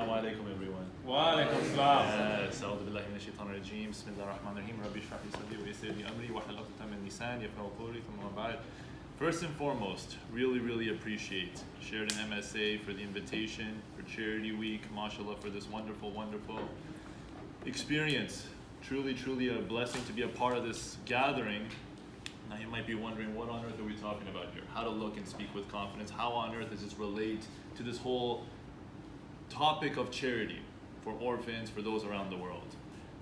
Assalamu alaikum everyone. Wa alaikum salam. Yes, أعوذ بالله من الشيطان الرجيم. بسم الله الرحمن الرحيم. ربي اشرح لي صدري ويسر لي أمري واحلل عقدة من لساني يفقهوا قولي ثم بعد. First and foremost, really appreciate Sheridan MSA for the invitation for Charity Week. MashaAllah for this wonderful experience. Truly a blessing to be a part of this gathering. Now you might be wondering, what on earth are we talking about here? How to look and speak with confidence. How on earth does this relate to this whole topic of charity for orphans, for those around the world?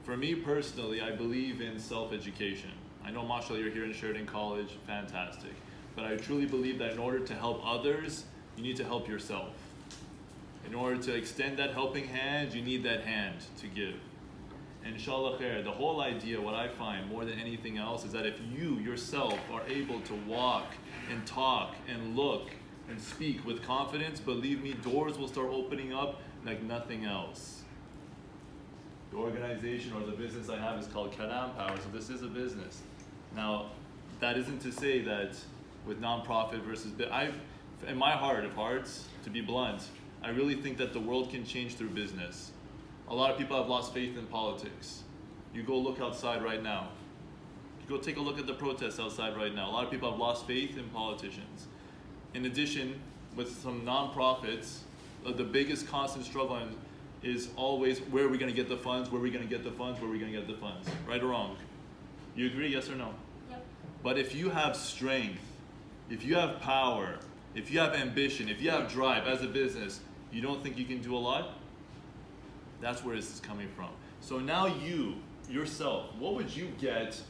For me personally, I believe in self-education. I know, mashallah, you're here in Sheridan College, fantastic. But I truly believe that in order to help others, you need to help yourself. In order to extend that helping hand, you need that hand to give. And inshallah khair, the whole idea, what I find more than anything else, is that if you yourself are able to walk and talk and look and speak with confidence, believe me, doors will start opening up like nothing else. The organization or the business I have is called Kalam Power, so this is a business. Now, that isn't to say that with non-profit versus, in my heart of hearts, to be blunt, I really think that the world can change through business. A lot of people have lost faith in politics. You go look outside right now. You go take a look at the protests outside right now. A lot of people have lost faith in politicians. In addition, with some non-profits, the biggest constant struggle is always, where are we going to get the funds? Where are we going to get the funds? Where are we going to get the funds? Right or wrong? You agree, yes or no? Yep. But if you have strength, if you have power, if you have ambition, if you have drive as a business, you don't think you can do a lot? That's where this is coming from. So now you, yourself, what would you get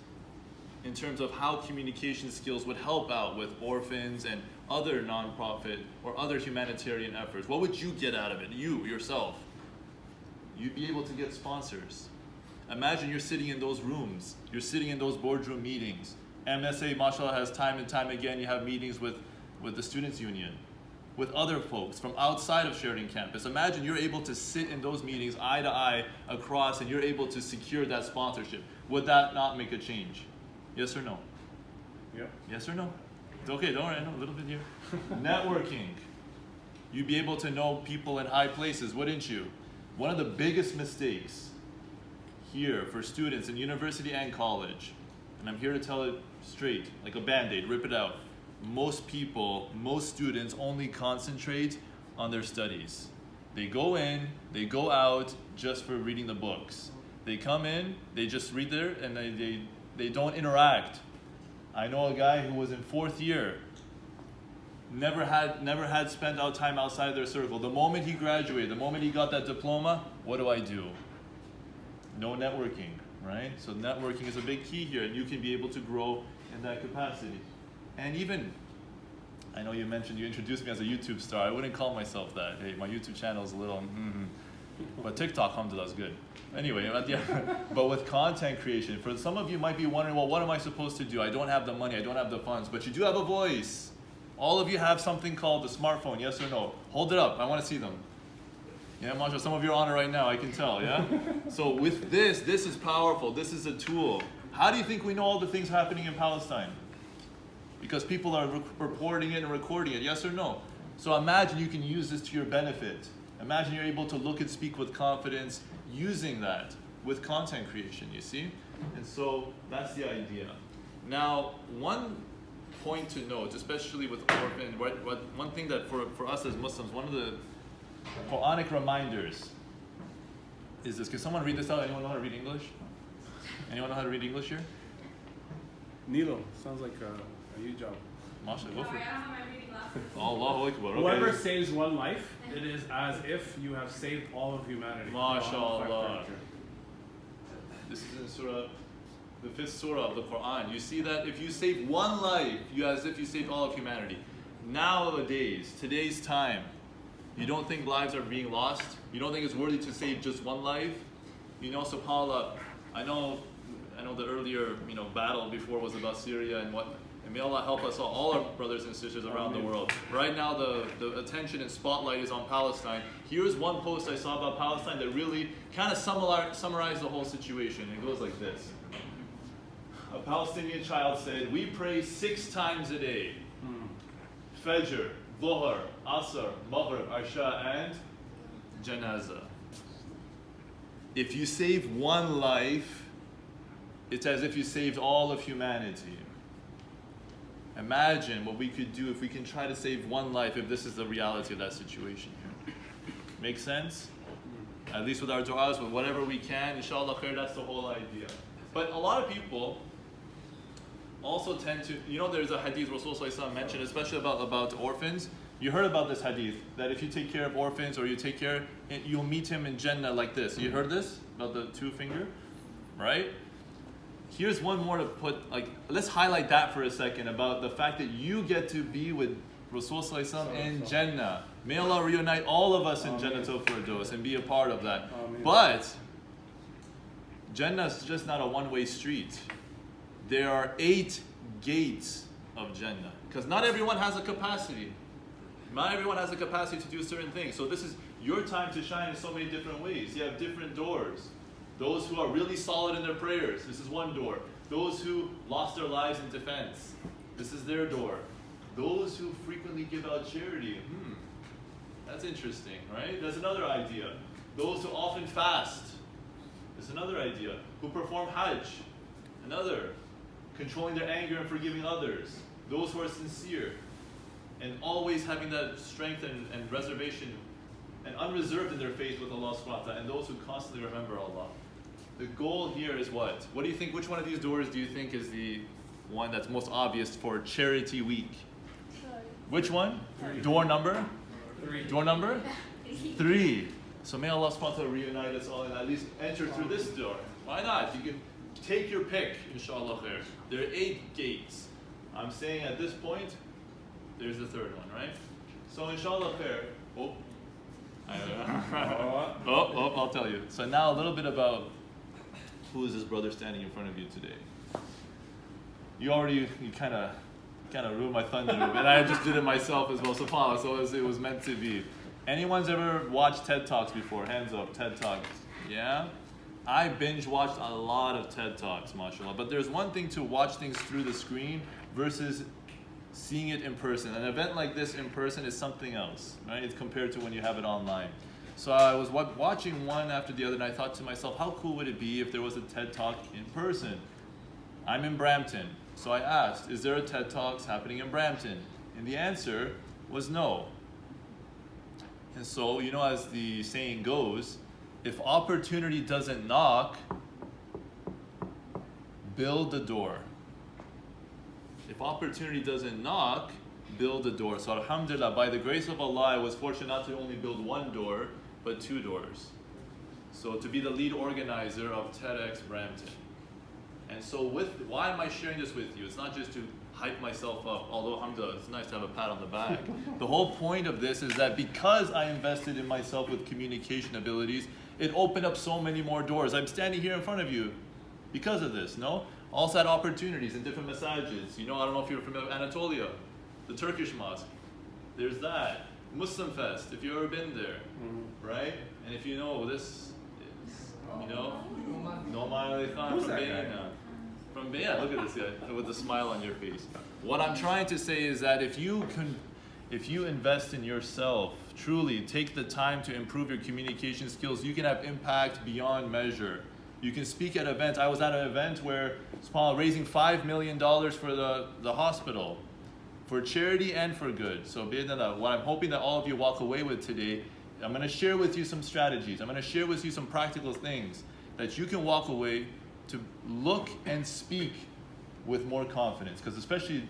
in terms of how communication skills would help out with orphans and other nonprofit or other humanitarian efforts? What would you get out of it? You, yourself. You'd be able to get sponsors. Imagine you're sitting in those rooms. You're sitting in those boardroom meetings. MSA, mashallah, has time and time again, you have meetings with the Students' Union, with other folks from outside of Sheridan campus. Imagine you're able to sit in those meetings eye to eye across and you're able to secure that sponsorship. Would that not make a change? Yes or no? Yep. Yes or no? It's okay, don't worry, I know a little bit here. Networking. You'd be able to know people in high places, wouldn't you? One of the biggest mistakes here for students in university and college, and I'm here to tell it straight, like a band-aid, rip it out. Most students only concentrate on their studies. They go in, they go out just for reading the books. They come in, they just read there, and they don't interact. I know a guy who was in 4th year, never had spent out time outside their circle. The moment he graduated, the moment he got that diploma, what do? No networking, right? So networking is a big key here, and you can be able to grow in that capacity. And even, I know you introduced me as a YouTube star. I wouldn't call myself that. Hey, my YouTube channel is a little, but TikTok, alhamdulillah, is good. Anyway, but with content creation, for some of you might be wondering, well, what am I supposed to do? I don't have the money, I don't have the funds, but you do have a voice. All of you have something called the smartphone, yes or no? Hold it up, I want to see them. Yeah, mashallah, some of you are on it right now, I can tell, yeah? So with this is powerful, this is a tool. How do you think we know all the things happening in Palestine? Because people are reporting it and recording it, yes or no? So imagine you can use this to your benefit. Imagine you're able to look and speak with confidence using that with content creation, you see? And so that's the idea. Now, one point to note, especially with orphan, one thing that for us as Muslims, one of the Quranic reminders is this. Can someone read this out? Anyone know how to read English? Anyone know how to read English here? Nilo, sounds like a huge job. MashaAllah, go for it. I don't have my reading glasses. Allahu Akbar. Okay. Whoever saves one life, it is as if you have saved all of humanity. MashaAllah. This is in Surah, the 5th Surah of the Quran. You see that if you save one life, as if you saved all of humanity. Nowadays, today's time, you don't think lives are being lost? You don't think it's worthy to save just one life? You know, subhanAllah, I know the earlier battle before was about Syria and whatnot. And may Allah help us all our brothers and sisters around the world. Right now the attention and spotlight is on Palestine. Here's one post I saw about Palestine that really kind of summarized the whole situation. It goes like this. A Palestinian child said, we pray 6 times a day. Fajr, Dhuhr, Asr, Maghrib, Isha, and janazah. If you save one life, it's as if you saved all of humanity. Imagine what we could do if we can try to save one life, if this is the reality of that situation here. Make sense? At least with our du'as, with whatever we can, inshallah khair, that's the whole idea. But a lot of people also tend to, there's a hadith Rasulullah mentioned, especially about orphans. You heard about this hadith, that if you take care of orphans or you take care, you'll meet him in Jannah like this. You heard this? About the two finger? Right? Here's one more to put, let's highlight that for a second, about the fact that you get to be with Rasulullah in Jannah. May Allah reunite all of us in Jannatul Firdaus and be a part of that. But Jannah is just not a one-way street. There are 8 gates of Jannah. Because not everyone has a capacity. Not everyone has the capacity to do certain things. So this is your time to shine in so many different ways. You have different doors. Those who are really solid in their prayers, this is one door. Those who lost their lives in defense, this is their door. Those who frequently give out charity, that's interesting, right? That's another idea. Those who often fast, that's another idea. Who perform Hajj, another. Controlling their anger and forgiving others. Those who are sincere and always having that strength and reservation and unreserved in their faith with Allah subhanahu wa ta'ala, and those who constantly remember Allah. The goal here is what? What do you think, which one of these doors do you think is the one that's most obvious for Charity Week? Which one? 3. Door number? 3. Door number? 3. So may Allah subhanahu wa ta'ala reunite us all and at least enter through this door. Why not? You can take your pick, inshallah khair. There are 8 gates. I'm saying at this point, there's the 3rd one, right? So inshallah khair. I'll tell you. So now a little bit about who is this brother standing in front of you today. You kind of ruined my thunder, and I just did it myself as well. SubhanAllah, so it was meant to be. Anyone's ever watched TED Talks before? Hands up, TED Talks. Yeah? I binge watched a lot of TED Talks, mashallah. But there's one thing to watch things through the screen versus seeing it in person. An event like this in person is something else, right? It's compared to when you have it online. So I was watching one after the other, and I thought to myself, how cool would it be if there was a TED Talk in person? I'm in Brampton, so I asked, is there a TED Talks happening in Brampton? And the answer was no. And so, as the saying goes, if opportunity doesn't knock, build the door. If opportunity doesn't knock, build a door. So alhamdulillah, by the grace of Allah, I was fortunate not to only build one door, but 2 doors. So to be the lead organizer of TEDx Brampton. And so why am I sharing this with you? It's not just to hype myself up, although alhamdulillah, it's nice to have a pat on the back. The whole point of this is that because I invested in myself with communication abilities, it opened up so many more doors. I'm standing here in front of you because of this, no? Also had opportunities in different masajids. I don't know if you're familiar with Anatolia, the Turkish mosque. There's that. Muslim Fest, if you've ever been there, right? And if you know this, Noman Ali Khan from Bayna. From Bayna, look at this guy with the smile on your face. What I'm trying to say is that if you invest in yourself, truly take the time to improve your communication skills, you can have impact beyond measure. You can speak at events. I was at an event where, subhanAllah, raising $5 million for the hospital, for charity and for good. So what I'm hoping that all of you walk away with today, I'm going to share with you some strategies. I'm going to share with you some practical things that you can walk away to look and speak with more confidence. Because especially,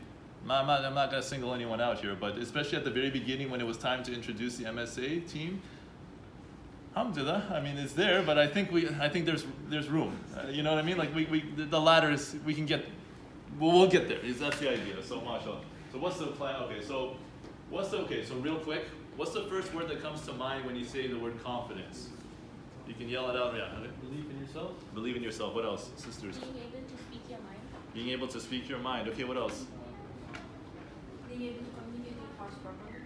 I'm not going to single anyone out here, but especially at the very beginning when it was time to introduce the MSA team, alhamdulillah, it's there, but I think there's room. You know what I mean? Like the ladder is, we can get, we'll get there. That's the idea. So mashallah. So what's the plan? So real quick, what's the first word that comes to mind when you say the word confidence? You can yell it out. Yeah. Believe in yourself. Believe in yourself. What else, sisters? Being able to speak your mind. Being able to speak your mind. Okay, what else? Being able to communicate your thoughts properly.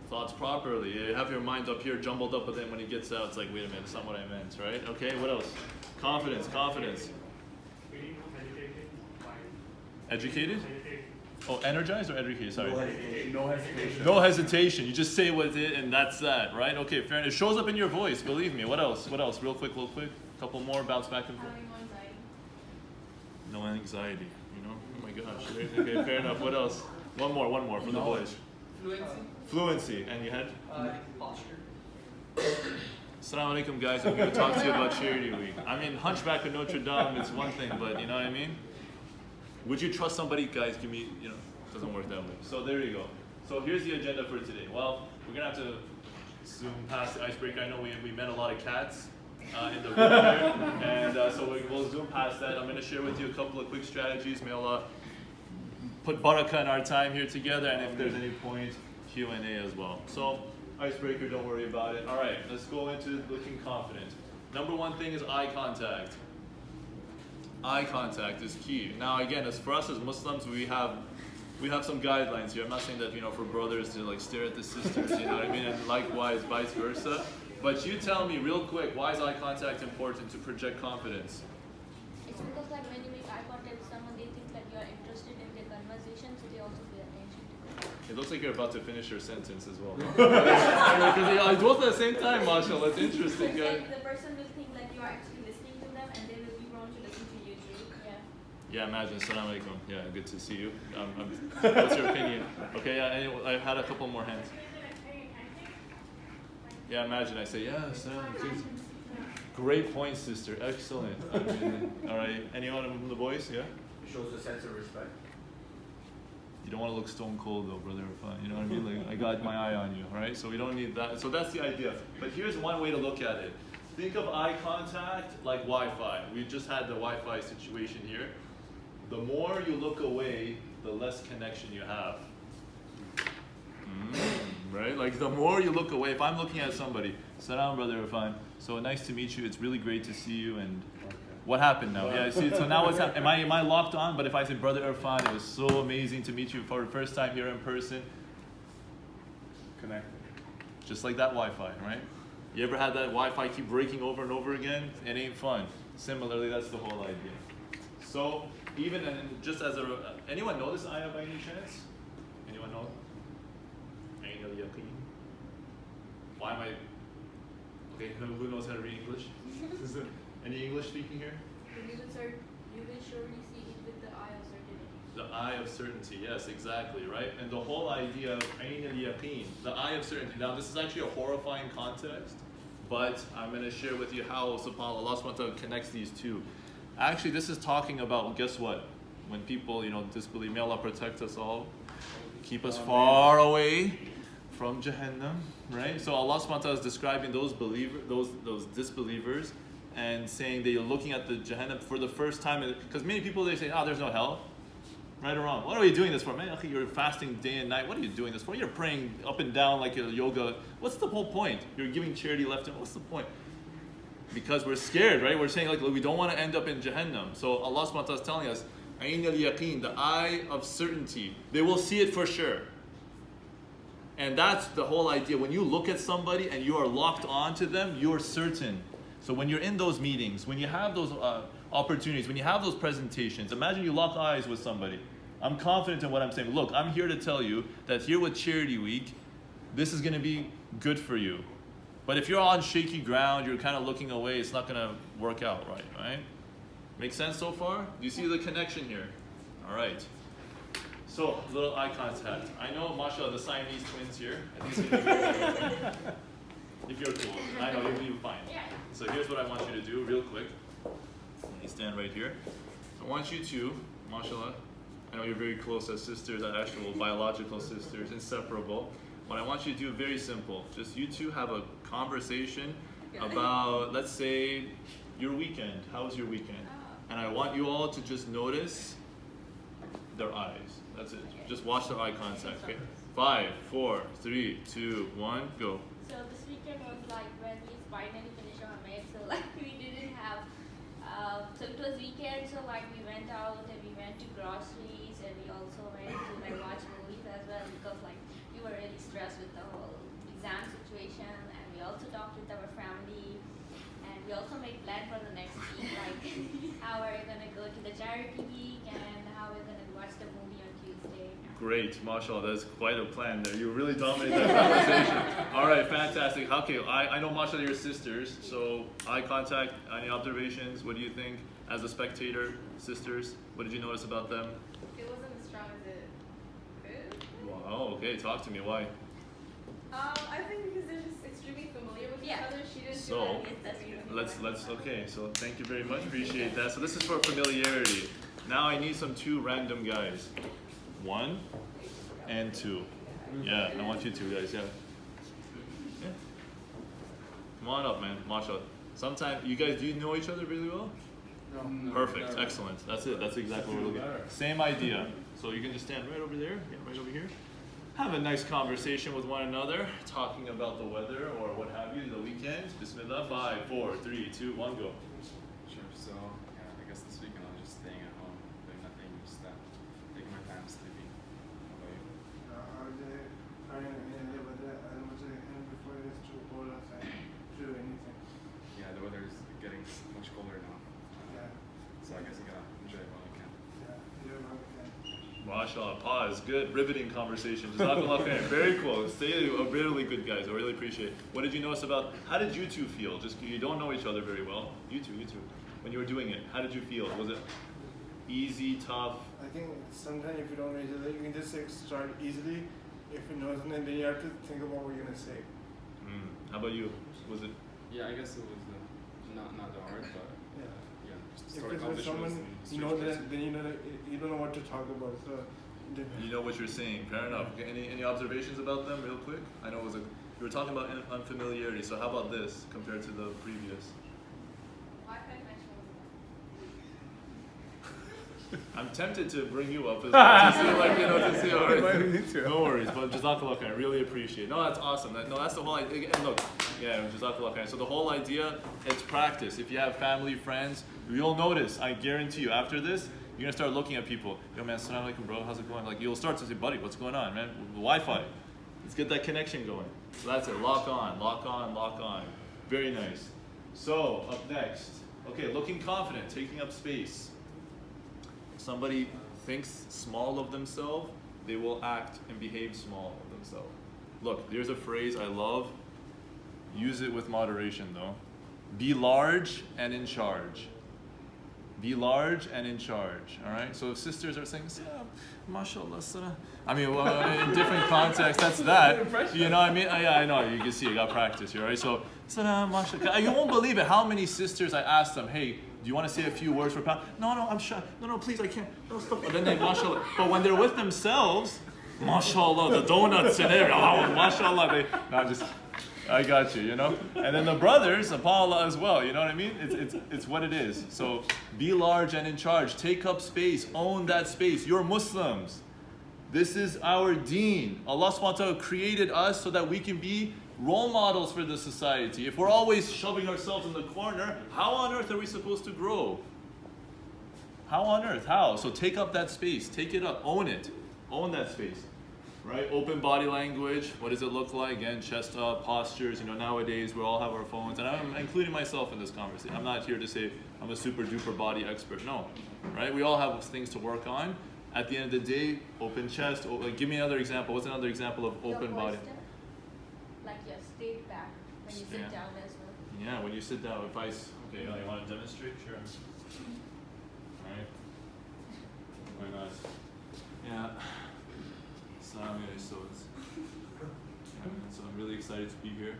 Thoughts properly. You have your mind up here jumbled up, but then when it gets out, it's like, wait a minute, it's not what I meant, right? Okay, what else? Confidence. Being educated, Educated? Oh, energized or educated? Sorry. No hesitation. No hesitation. You just say what's it, and that's that, right? Okay, fair enough. It shows up in your voice. Believe me. What else? What else? Real quick. Couple more. Bounce back and forth. Having no anxiety. No anxiety. You know. Oh my gosh. Okay, fair enough. What else? One more from the boys. Fluency. And you had? Posture. Assalamu alaikum, guys. I'm going to talk to you about Charity Week. I mean, Hunchback of Notre Dame is one thing, but you know what I mean? Would you trust somebody? Guys, give me, it doesn't work that way. So there you go. So here's the agenda for today. Well, we're going to have to zoom past the icebreaker. I know we met a lot of cats in the room here. And so we'll zoom past that. I'm going to share with you a couple of quick strategies. May Allah put barakah in our time here together. And if there's any points, Q&A as well. So icebreaker, don't worry about it. All right, let's go into looking confident. Number one thing is eye contact. Eye contact is key. Now again, as for us as Muslims, we have some guidelines here. I'm not saying that for brothers to like stare at the sisters, you know what I mean, and likewise vice versa. But you tell me real quick, why is eye contact important to project confidence? It's because like when you make eye contact with someone, they think that you are interested in their conversation, so they also pay attention to it. It looks like you're about to finish your sentence as well. Because both at the same time, mashallah. It's interesting, It's guys. like the person will think like you are actually listening to them, and they will be prone to listen to you too. Yeah. Yeah, imagine. Assalamu alaikum. Yeah, good to see you. What's your opinion? Okay, yeah, anyway, I had a couple more hands. Yeah, imagine I say, yeah, assalamu alaikum. Great point, sister. Excellent. All right. Anyone from the boys? Yeah? It shows a sense of respect. You don't want to look stone cold though, brother. You know what I mean? Like, I got my eye on you, all right? So we don't need that. So that's the idea. But here's one way to look at it. Think of eye contact like Wi-Fi. We just had the Wi-Fi situation here. The more you look away, the less connection you have. Right? Like the more you look away, if I'm looking at somebody, Salam, brother Irfan, so nice to meet you. It's really great to see you. And what happened now? Yeah, see, so now what's happening? Am I locked on? But if I say, brother Irfan, it was so amazing to meet you for the first time here in person. Connected. Just like that Wi-Fi, right? You ever had that Wi-Fi keep breaking over and over again? It ain't fun. Similarly, that's the whole idea. So even just as anyone know this ayah by any chance? Anyone know? Ayn al-Yaqeen. Why am I? Okay, who knows how to read English? Any English speaking here? You will surely see it with the eye of certainty. The eye of certainty, yes, exactly, right? And the whole idea of Ayn al-Yaqeen, the eye of certainty. Now, this is actually a horrifying context, but I'm going to share with you how, subhanAllah, Allah subhanahu wa ta'ala connects these two. Actually, this is talking about, well, guess what? When people, disbelieve, may Allah protect us all, keep us far away from Jahannam, right? So Allah subhanahu wa ta'ala is describing those disbelievers and saying that you're looking at the Jahannam for the first time, because many people, they say, there's no hell. Right or wrong? What are you doing this for? Man, you're fasting day and night. What are you doing this for? You're praying up and down like a yoga. What's the whole point? You're giving charity left and what's the point? Because we're scared, right? We're saying like we don't want to end up in Jahannam. So Allah subhanahu wa ta'ala is telling us, Ayn al-Yaqeen, the eye of certainty. They will see it for sure. And that's the whole idea. When you look at somebody and you are locked on to them, you're certain. So when you're in those meetings, when you have those opportunities, when you have those presentations, imagine you lock eyes with somebody. I'm confident in what I'm saying. Look, I'm here to tell you that here with Charity Week, this is going to be good for you. But if you're on shaky ground, you're kind of looking away, it's not going to work out right? Make sense so far? Do you see the connection here? All right. So, little eye contact. I know, mashallah, the Siamese twins here. I think it's going to be good. If you're cool. I know, you'll be fine. Yeah. So here's what I want you to do real quick. You stand right here. I want you to, mashallah, I know you're very close as sisters, as actual biological sisters, inseparable. What I want you to do, very simple. Just you two have a conversation about, let's say, your weekend. How was your weekend? And I want you all to just notice their eyes. That's it. Just watch their eye contact, okay? 5, 4, 3, 2, 1, go. So this weekend was like when we finally finished our med, so like we didn't have, so it was weekend, so like we went out and we went to groceries and we also went to like watch movies as well because like we were really stressed with the whole exam situation, and we also talked with our family, and we also made plans for the next week, like how we're gonna go to the charity week and how we're gonna watch the movie on Tuesday. Great, mashallah, that's quite a plan there. You really dominated that conversation. All right, fantastic. Okay, I know mashallah your sisters, so eye contact, any observations? What do you think as a spectator, sisters? What did you notice about them? It wasn't as strong as it could. Wow, okay, talk to me, why? I think because they're just extremely familiar with Yeah. each other. She didn't So, feel like that's true. Let's okay, so thank you very much, appreciate that. So this is for familiarity. Now I need some two random guys. 1 and 2. Yeah, I want you two guys, yeah. Yeah. Come on up, man, mashallah. Sometimes, you guys, do you know each other really well? No. Perfect, excellent. That's it, that's exactly what we're looking at. Same idea. So you can just stand right over there, yeah, right over here. Have a nice conversation with one another, talking about the weather or what have you, the weekend. Bismillah, 5, 4, 3, 2, 1, go. Sure. So yeah, I guess this weekend I was just staying at home, doing nothing, just taking my time sleeping. How about you? Yeah, the weather is getting much colder now. So I guess you gotta enjoy it while you can. MashaAllah, pause. Good, riveting conversation. Jazakallah khair. Very cool. Stay really good guys. I really appreciate it. What did you notice about, how did you two feel? Just, you don't know each other very well. You two. When you were doing it, how did you feel? Was it easy, tough? I think sometimes if you don't know each other, you can just like, start easily. If you know something, then you have to think about what you're gonna say. How about you? Was it? Yeah, I guess it was not that hard, but Yeah. yeah, just If start a it's with conversation someone with you know that, then you know that you don't know what to talk about. So You know what you're saying. Fair enough. Okay, any observations about them, real quick? I know it was you were talking about unfamiliarity. So how about this compared to the previous? Wi-Fi connection was I'm tempted to bring you up as well. To see, like, to see. All right. No worries, but Jazakallah khair. I really appreciate it. No, that's awesome. That's the whole idea. And look, yeah, Jazakallah khair. So the whole idea, it's practice. If you have family, friends, you'll notice, I guarantee you, after this, you're gonna start looking at people. Yo, man, assalamu alaikum, bro. How's it going? Like, you'll start to say, buddy, what's going on, man? Wi-Fi. Let's get that connection going. So that's it. Lock on, lock on, lock on. Very nice. So up next, okay, looking confident, taking up space. Somebody thinks small of themselves, they will act and behave small of themselves. Look, there's a phrase I love. Use it with moderation though. Be large and in charge. Be large and in charge. All right. So if sisters are saying, mashallah, sana. I mean, well, in different contexts, that's that. You know what I mean? Yeah, I know. You can see, I got practice here, right? So, sana, mashallah. You won't believe it. How many sisters I asked them, hey, do you want to say a few words for pound? No, I'm shy. No, please, I can't. No, stop. And then they, mashallah. But when they're with themselves, mashallah, the donuts and everything. Oh, mashallah. I'm just. I got you, And then the brothers, subhanAllah as well, you know what I mean? It's what it is. So be large and in charge. Take up space. Own that space. You're Muslims. This is our deen. Allah subhanahu wa ta'ala created us so that we can be role models for the society. If we're always shoving ourselves in the corner, how on earth are we supposed to grow? How on earth? How? So take up that space. Take it up. Own it. Own that space. Right? Open body language. What does it look like? Again, chest up, postures. Nowadays we all have our phones, and I'm including myself in this conversation. I'm not here to say I'm a super duper body expert. No, right? We all have things to work on. At the end of the day, open chest. Give me another example. What's another example of open body? Like your straight back when you sit Yeah. down as well. Yeah, when you sit down. Okay, you want to demonstrate? Sure. Right. Why not? Yeah. So I'm really excited to be here.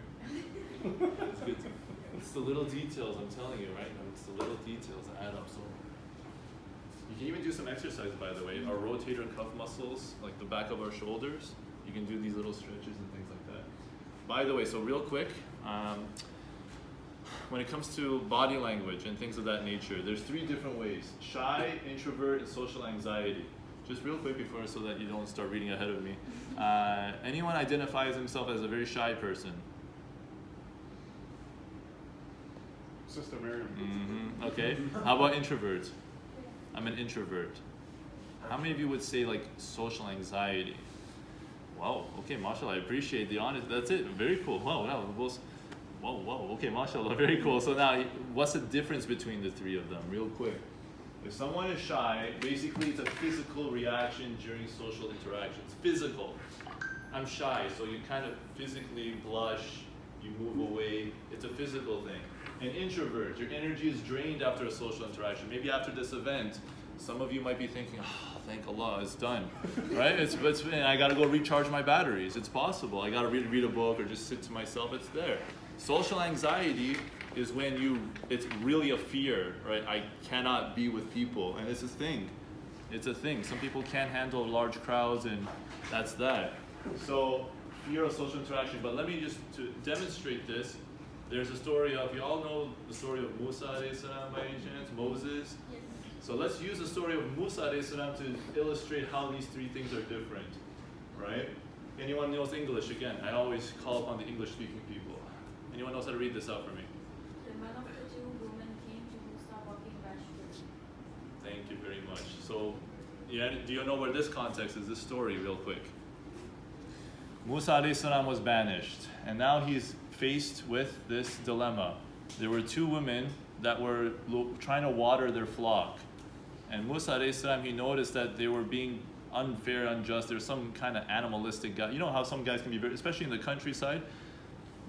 It's good. It's the little details, I'm telling you, right? It's the little details that add up. So you can even do some exercise, by the way. Our rotator cuff muscles, like the back of our shoulders, you can do these little stretches and things like that. By the way, so real quick, when it comes to body language and things of that nature, there's 3 different ways: shy, introvert, and social anxiety. Just real quick before, so that you don't start reading ahead of me. Anyone identifies himself as a very shy person? Sister Miriam. Okay. How about introverts? I'm an introvert. How many of you would say like social anxiety? Wow. Okay, mashallah. I appreciate the honest. That's it. Very cool. Wow. Whoa. Okay, mashallah. Very cool. So now, what's the difference between the 3 of them? Real quick. If someone is shy, basically it's a physical reaction during social interactions. Physical. I'm shy, so you kind of physically blush, you move away. It's a physical thing. An introvert, your energy is drained after a social interaction. Maybe after this event, some of you might be thinking, oh, thank Allah, it's done, right? I gotta go recharge my batteries. It's possible. I gotta read a book or just sit to myself. It's there. Social anxiety is when it's really a fear, right? I cannot be with people, and it's a thing. It's a thing. Some people can't handle large crowds, and that's that. So, fear of social interaction. But let me just, to demonstrate this, there's a story of, you all know the story of Musa alayhi salam by any chance? Moses? Yes. So let's use the story of Musa alayhi salam to illustrate how these three things are different, right? Anyone knows English? Again, I always call upon the English-speaking people. Anyone knows how to read this out for me? The man of the two women came to Musa walking bashful. Thank you very much. So, yeah, do you know where this context is, this story, real quick? Musa alayhi salam was banished, and now he's faced with this dilemma. There were two women that were trying to water their flock. And Musa alayhi salam, he noticed that they were being unfair, unjust. There's some kind of animalistic guy. You know how some guys can be very, especially in the countryside.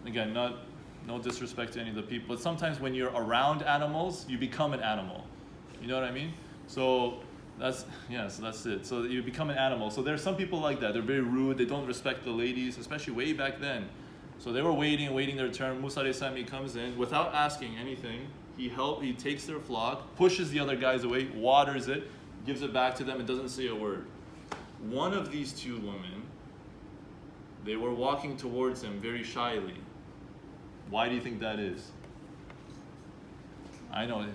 Again, no disrespect to any of the people, but sometimes when you're around animals, you become an animal. You know what I mean? So that's it. So you become an animal. So there's some people like that. They're very rude. They don't respect the ladies, especially way back then. So they were waiting their turn. Musa alayhi salam, he comes in without asking anything. He takes their flock, pushes the other guys away, waters it, gives it back to them, and doesn't say a word. One of these two women, they were walking towards him very shyly. Why do you think that is? I know,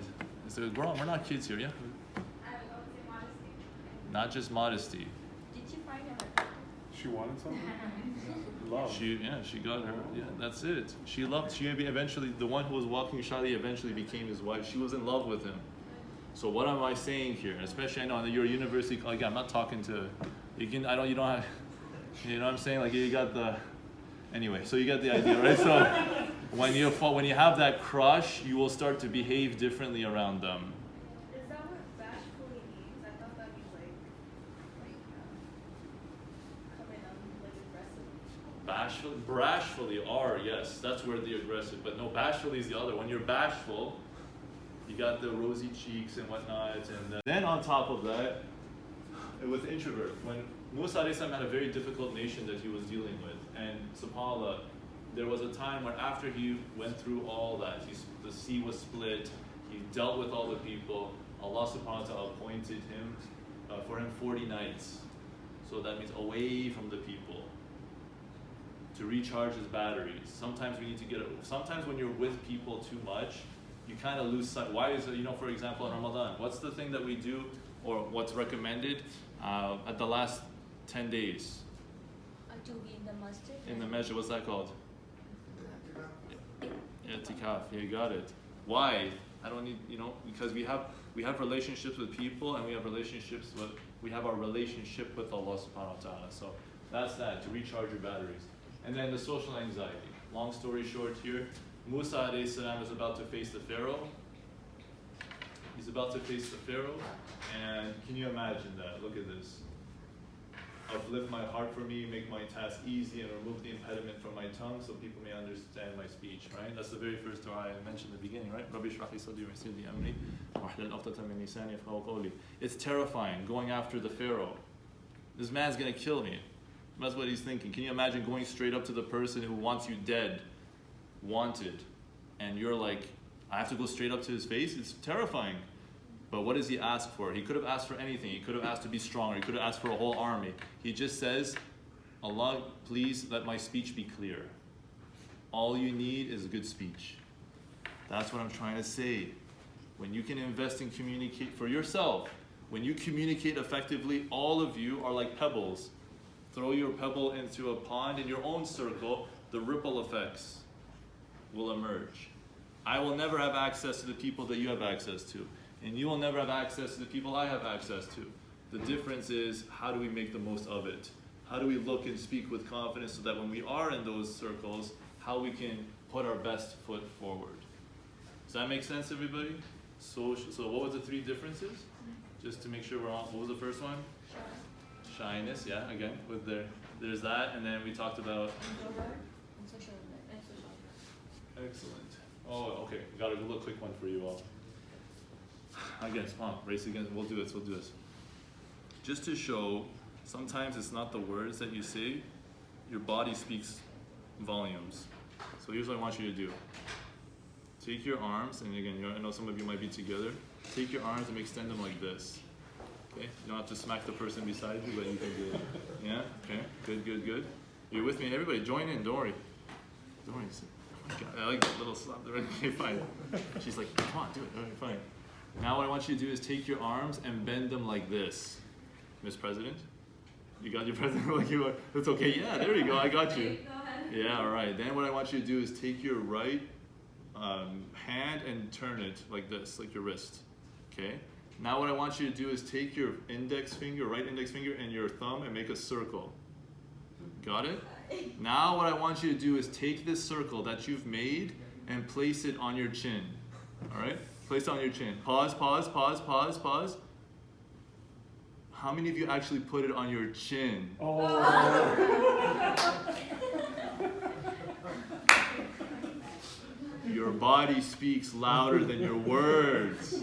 we're not kids here, yeah? I would say modesty. Not just modesty. Did you find her? She wanted something? Love. She got her. Yeah, that's it. She eventually, the one who was walking shyly eventually became his wife. She was in love with him. So what am I saying here? Especially I know that you're a university. Again, I'm not talking to. You don't have. You know what I'm saying? Like you got the. Anyway, so you get the idea, right? So when you have that crush, you will start to behave differently around them. Is that what bashfully means? I thought that means coming on aggressive. Brashfully are, yes, that's where the aggressive, but no, bashfully is the other. When you're bashful, you got the rosy cheeks and whatnot, and then on top of that, with introvert, when Musa alayhi salam had a very difficult nation that he was dealing with, and subhanAllah, there was a time when after he went through all that, the sea was split, he dealt with all the people, Allah subhanahu wa ta'ala appointed him, for him 40 nights. So that means away from the people, to recharge his batteries. Sometimes we need to sometimes when you're with people too much, you kind of lose sight. Why is it, for example, in Ramadan, what's the thing that we do, or what's recommended at the last 10 days? To be in the masjid. In the masjid, what's that called? I'tikaf. Yeah, you got it. Why? I don't need, because we have relationships with people, and we have our relationship with Allah subhanahu wa ta'ala. So that's that, to recharge your batteries. And then the social anxiety. Long story short here, Musa alayhi salam is about to face the Pharaoh. He's about to face the Pharaoh, and can you imagine that? Look at this. Uplift my heart for me, make my task easy, and remove the impediment from my tongue so people may understand my speech, right? That's the very first dua I mentioned in the beginning, right? Rabbi shrah li sadri wa yassir li amri wahlul 'uqdatan min lisani yafqahu qawli. It's terrifying, going after the Pharaoh. This man's gonna kill me. That's what he's thinking. Can you imagine going straight up to the person who wants you dead, wanted, and you're like, I have to go straight up to his face? It's terrifying. But what does he ask for? He could have asked for anything. He could have asked to be stronger. He could have asked for a whole army. He just says, Allah, please let my speech be clear. All you need is good speech. That's what I'm trying to say. When you can invest in communicate for yourself, when you communicate effectively, all of you are like pebbles. Throw your pebble into a pond in your own circle, the ripple effects will emerge. I will never have access to the people that you have access to. And you will never have access to the people I have access to. The difference is, how do we make the most of it? How do we look and speak with confidence so that when we are in those circles, how we can put our best foot forward? Does that make sense, everybody? So what was the three differences? Just to make sure we're on. What was the first one? Shyness. Yeah. Again, with there's that, and then we talked about. And social. Excellent. Oh, okay. Got a little quick one for you all. Against, come on, race against. We'll do this. We'll do this. Just to show, sometimes it's not the words that you say, your body speaks volumes. So here's what I want you to do. Take your arms, and again, I know some of you might be together. Take your arms and extend them like this. Okay? You don't have to smack the person beside you, but you can do it. Yeah? Okay? Good, good, good. You're with me? Everybody, join in. Don't worry. Don't worry. Oh my God, I like that little slap. Okay, fine. She's like, come on, do it. Okay, fine. Now what I want you to do is take your arms and bend them like this. Miss President? You got your president like you are? That's okay. Yeah, there you go. I got you. Go ahead. Yeah, all right. Then what I want you to do is take your right hand and turn it like this, like your wrist. Okay? Now what I want you to do is take your index finger, right index finger, and your thumb and make a circle. Got it? Now what I want you to do is take this circle that you've made and place it on your chin. All right? Place it on your chin. Pause, pause, pause, pause, pause. How many of you actually put it on your chin? Your body speaks louder than your words.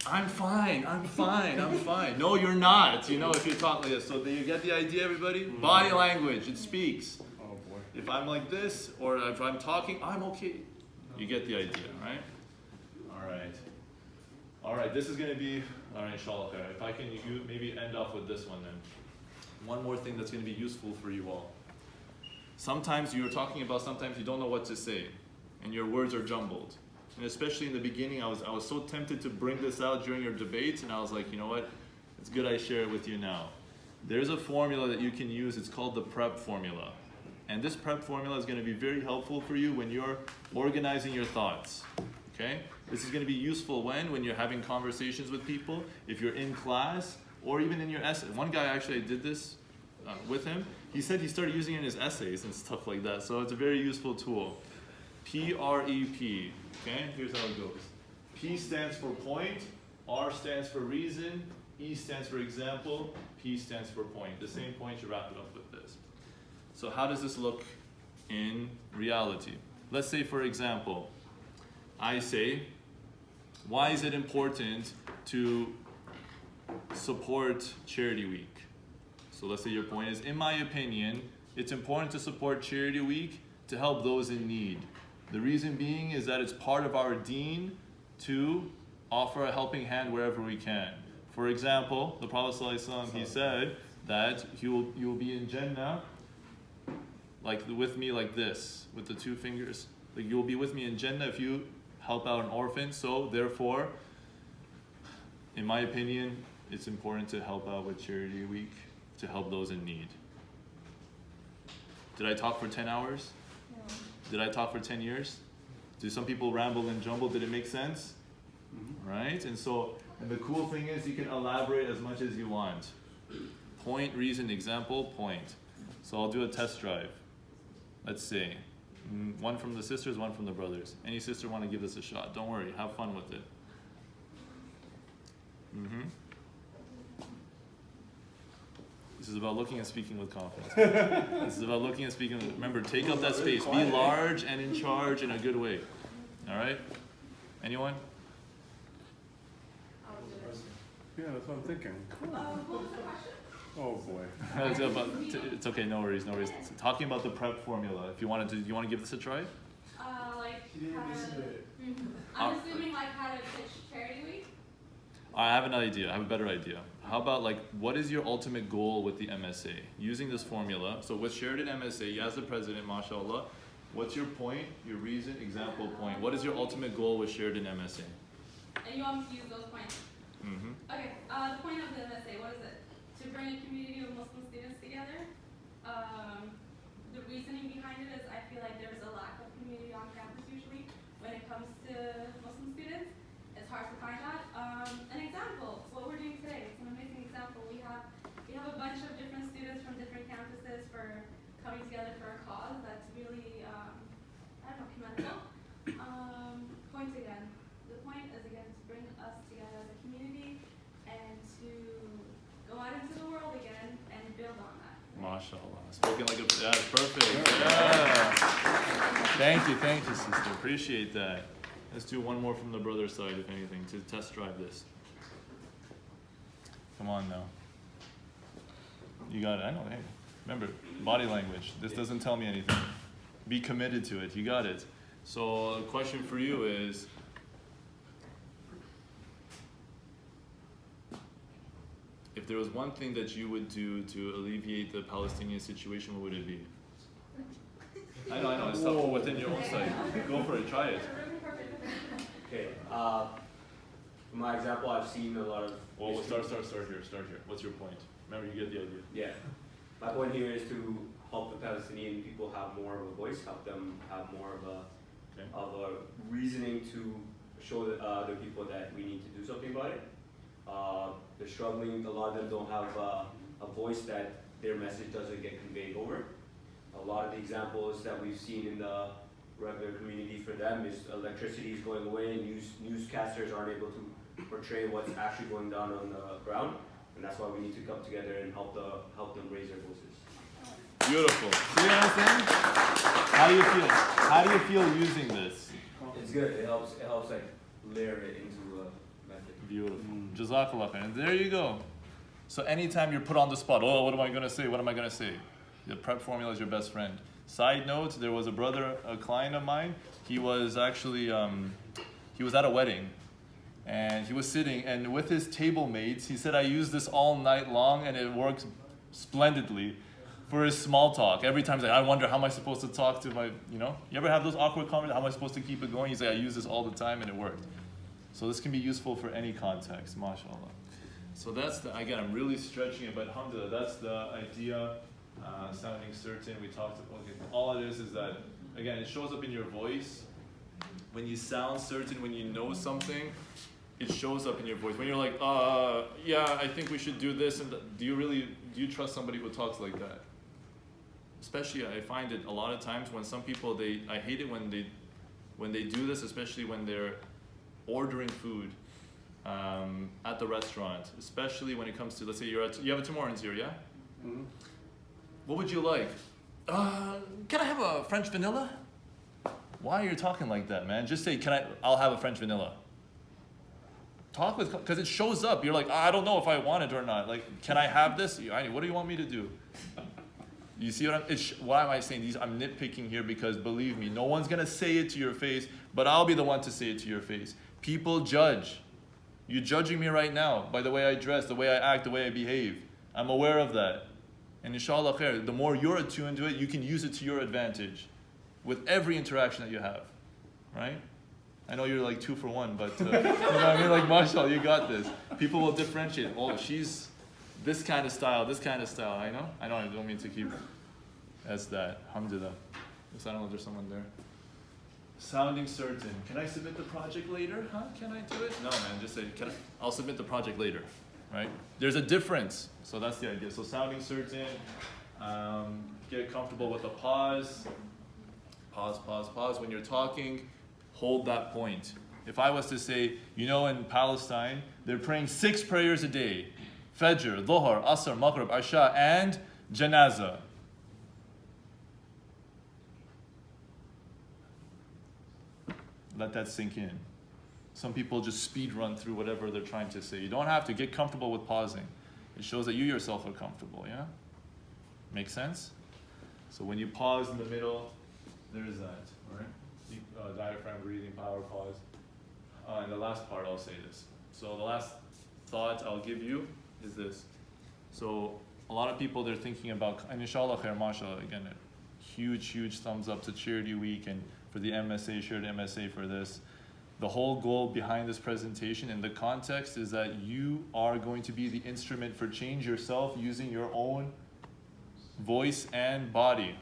I'm fine, I'm fine, I'm fine. No, you're not, you know, if you're talking like this. So do you get the idea, everybody? Body language, it speaks. Oh boy. If I'm like this, or if I'm talking, I'm okay. You get the idea, right? All right. All right, this is going to be, all right, inshallah. If I can maybe end off with this one then. One more thing that's going to be useful for you all. Sometimes you're talking about, sometimes you don't know what to say, and your words are jumbled. And especially in the beginning, I was so tempted to bring this out during your debates, and I was like, you know what? It's good I share it with you now. There's a formula that you can use. It's called the PrEP formula. And this PrEP formula is going to be very helpful for you when you're organizing your thoughts. Okay? This is going to be useful when you're having conversations with people, if you're in class, or even in your essay. One guy actually, I did this with him. He said he started using it in his essays and stuff like that. So it's a very useful tool. PREP. Okay? Here's how it goes. P stands for point, R stands for reason, E stands for example, P stands for point. The same point, you wrap it up with this. So how does this look in reality? Let's say, for example, I say, why is it important to support Charity Week? So let's say your point is, in my opinion, it's important to support Charity Week to help those in need. The reason being is that it's part of our deen to offer a helping hand wherever we can. For example, the Prophet ﷺ, he said that you will be in Jannah like with me like this, with the two fingers. Like you will be with me in Jannah if you help out an orphan. So therefore, in my opinion, it's important to help out with Charity Week to help those in need. Did I talk for 10 hours? No. Did I talk for 10 years? Do some people ramble and jumble? Did it make sense? Right? And the cool thing is you can elaborate as much as you want. Point, reason, example, point. So I'll do a test drive. Let's see. One from the sisters, one from the brothers. Any sister want to give this a shot? Don't worry, have fun with it. This is about looking and speaking with confidence. This is about looking and speaking with, remember, take up that space. Be large and in charge in a good way. All right? Anyone? Yeah, that's what I'm thinking. What was the question? Oh boy. It's okay, no worries, no worries. Talking about the PrEP formula. If you wanted to, you want to give this a try? Like how to, I'm I'm assuming like how to pitch Charity Week. I have an idea. I have a better idea. How about like, what is your ultimate goal with the MSA? Using this formula. So with Sheridan MSA, as the president, mashallah, what's your point, your reason, example, point? What is your ultimate goal with Sheridan MSA? And you want me to use those points? Okay, the point of the MSA, what is it? To bring a community of Muslim students together. The reasoning behind it is I feel like there's a lack of community on campus usually when it comes to Muslim students. It's hard to find that. An example, what we're doing today, it's an amazing example. We have a bunch of different students from different campuses for coming together for a cause that's really, commendable. Point together. Yeah, perfect. Yeah. Thank you, sister. Appreciate that. Let's do one more from the brother side, if anything, to test drive this. Come on now. You got it. I know. Hey, remember, body language. This doesn't tell me anything. Be committed to it. You got it. So, the question for you is, if there was one thing that you would do to alleviate the Palestinian situation, what would it be? I know. It's tough within your own site. Go for it. Try it. Okay. For my example, I've seen a lot of. Well, we'll start here. What's your point? Remember, you get the idea. Yeah. My point here is to help the Palestinian people have more of a voice, help them have more of a reasoning to show the people that we need to do something about it. They're struggling. A lot of them don't have a voice that their message doesn't get conveyed over. A lot of the examples that we've seen in the regular community for them is electricity is going away, and newscasters aren't able to portray what's actually going down on the ground, and that's why we need to come together and help them raise their voices. Beautiful. See what I'm saying? How do you feel? How do you feel using this? It's good. It helps like layer it into a method. Beautiful. Jazakallah khair. And there you go. So anytime you're put on the spot, oh, what am I gonna say? What am I gonna say? The prep formula is your best friend. Side note: there was a client of mine. He was actually he was at a wedding, and he was sitting, and with his table mates, he said, "I use this all night long, and it works splendidly for his small talk. Every time he's like, I wonder how am I supposed to talk to my, you ever have those awkward conversations? How am I supposed to keep it going?" He's like, "I use this all the time, and it worked." So this can be useful for any context, mashallah. So that's again, I'm really stretching it, but alhamdulillah, that's the idea. Sounding certain, we talked about it. All it is that, again, it shows up in your voice. When you sound certain, when you know something, it shows up in your voice. When you're like, yeah, I think we should do this, and do you trust somebody who talks like that? Especially, I find it a lot of times when some people, I hate it when they do this, especially when they're ordering food at the restaurant, especially when it comes to, let's say you have a Tim Hortons here, yeah? Mm-hmm. What would you like? Can I have a French vanilla? Why are you talking like that, man? Just say, I'll have a French vanilla. Talk because it shows up. You're like, I don't know if I want it or not. Like, can I have this? What do you want me to do? You see why am I saying these? I'm nitpicking here because believe me, no one's gonna say it to your face, but I'll be the one to say it to your face. People judge. You're judging me right now by the way I dress, the way I act, the way I behave. I'm aware of that. And inshallah khair, the more you're attuned to it, you can use it to your advantage with every interaction that you have, right? I know you're like 2 for 1, but you know what I mean? Like, mashallah, you got this. People will differentiate. Oh, she's this kind of style. I know, I don't mean to keep as that. Alhamdulillah. I don't know if there's someone there. Sounding certain. Can I submit the project later? Huh? Can I do it? No, man, just say, I'll submit the project later. Right? There's a difference. So that's the idea. So sounding certain, get comfortable with a pause. Pause. When you're talking, hold that point. If I was to say, in Palestine, they're praying 6 prayers a day. Fajr, Dhuhr, Asr, Maghrib, Isha, and Janazah. Let that sink in. Some people just speed run through whatever they're trying to say. You don't have to. Get comfortable with pausing. It shows that you yourself are comfortable, yeah? Make sense? So when you pause in the middle, there's that, all right? Deep, diaphragm, breathing, power, pause. And the last part, I'll say this. So the last thought I'll give you is this. So a lot of people, they're thinking about, and inshallah khair, mashallah, again, a huge thumbs up to Charity Week and for the MSA, shared MSA for this. The whole goal behind this presentation and the context is that you are going to be the instrument for change yourself using your own voice and body.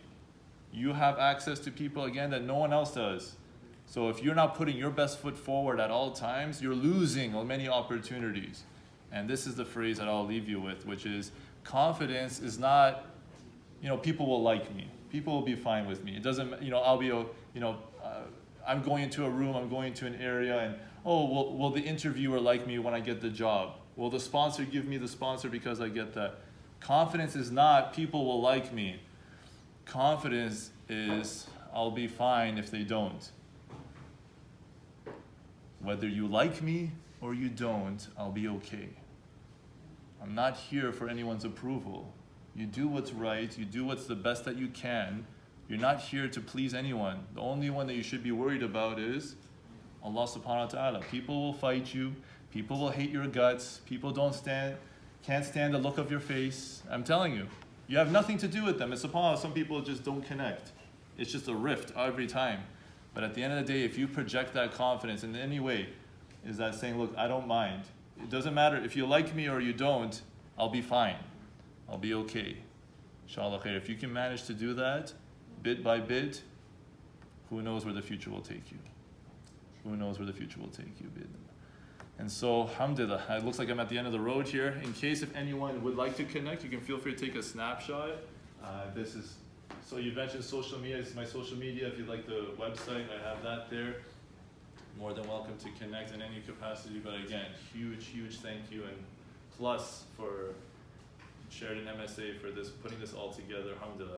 You have access to people, again, that no one else does. So if you're not putting your best foot forward at all times, you're losing many opportunities. And this is the phrase that I'll leave you with, which is confidence is not, people will like me. People will be fine with me. It doesn't, I'll be, I'm going into a room, I'm going to an area, and will the interviewer like me when I get the job? Will the sponsor give me the sponsor because I get that? Confidence is not people will like me. confidence is I'll be fine if they don't. Whether you like me or you don't, I'll be okay. I'm not here for anyone's approval. You do what's right, you do what's the best that you can. You're not here to please anyone. The only one that you should be worried about is Allah subhanahu wa ta'ala. People will fight you, people will hate your guts, people can't stand the look of your face. I'm telling you, you have nothing to do with them. It's subhanAllah, some people just don't connect. It's just a rift every time. But at the end of the day, if you project that confidence in any way, is that saying, look, I don't mind. It doesn't matter if you like me or you don't, I'll be fine. I'll be okay. Inshallah khair. If you can manage to do that, bit by bit, who knows where the future will take you. Who knows where the future will take you. And so, alhamdulillah, it looks like I'm at the end of the road here. In case if anyone would like to connect, you can feel free to take a snapshot. So you mentioned social media. This is my social media. If you'd like the website, I have that there. More than welcome to connect in any capacity. But again, huge thank you, and plus for Sheridan MSA for putting this all together. Alhamdulillah.